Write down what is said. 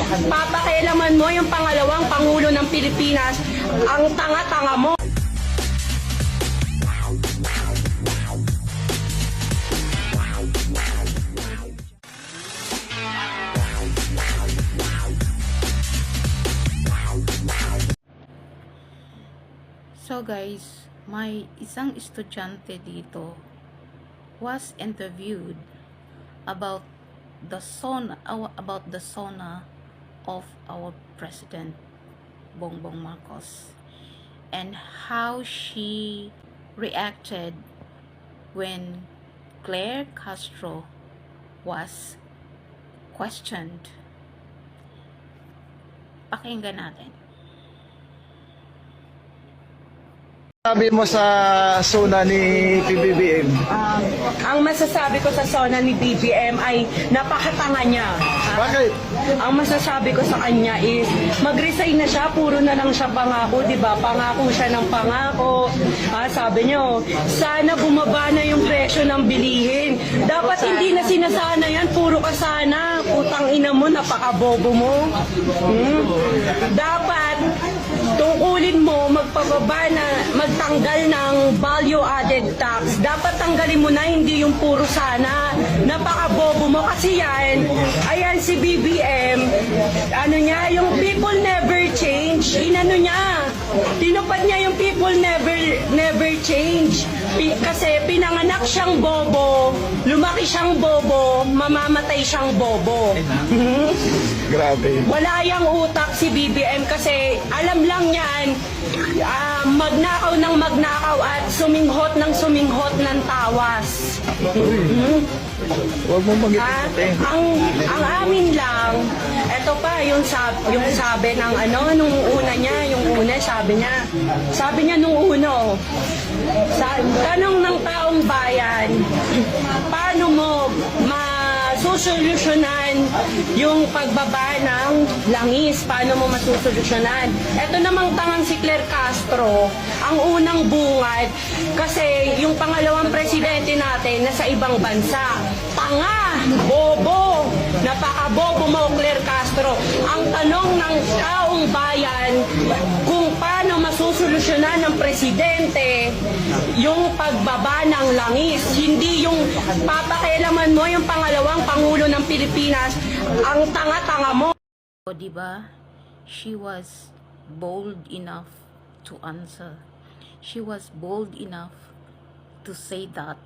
papakialaman mo yung pangalawang Pangulo ng Pilipinas. Ang tanga-tanga mo. So guys, may isang estudyante dito was interviewed about the sona of our President Bongbong Marcos and how she reacted when Claire Castro was questioned. Pakinggan natin. Sabi mo sa SONA ni PBBM? Ang masasabi ko sa SONA ni BBM ay napakatanga niya. Bakit? Ang masasabi ko sa kanya is mag-resign na siya, puro na lang siya pangako, di ba? Pangako siya ng pangako. Sabi niyo, sana bumaba na yung presyo ng bilihin. Dapat hindi na sinasana yan, puro ka sana. Putang ina mo, napakabobo mo. Dapat tungkulin mo magpababa na magtanggal ng value added tax. Dapat tanggalin mo na, hindi yung puro sana. Napakabobo mo kasi yan. Ayan si BBM, ano niya, yung people never change. Inano niya, tinupad niya yung people never change. Kasi pinanganak siyang bobo, lumaki siyang bobo, mamamatay siyang bobo. Grabe. Wala yang utak si BBM kasi alam lang yan, magnakaw ng magnakaw at suminghot ng tawas. Huwag mo magitin. Ang amin lang, eto pa yung sabi ng nung una niya, sabi niya nung uno, tanong ng taong bayan, paano mo masusolusyonan yung pagbaba ng langis? Paano mo masusolusyonan? Ito namang tangang si Claire Castro, ang unang bungad, kasi yung pangalawang presidente natin nasa ibang bansa. Tanga! Bobo! Napakabobo mo, Claire Castro. Ang tanong ng taong bayan, kung paano masusolusyonan ng presidente yung pagbaba ng langis, hindi yung papakialaman mo yung pangalawang Pangulo ng Pilipinas. Ang tanga-tanga mo. O diba, she was bold enough to answer. She was bold enough to say that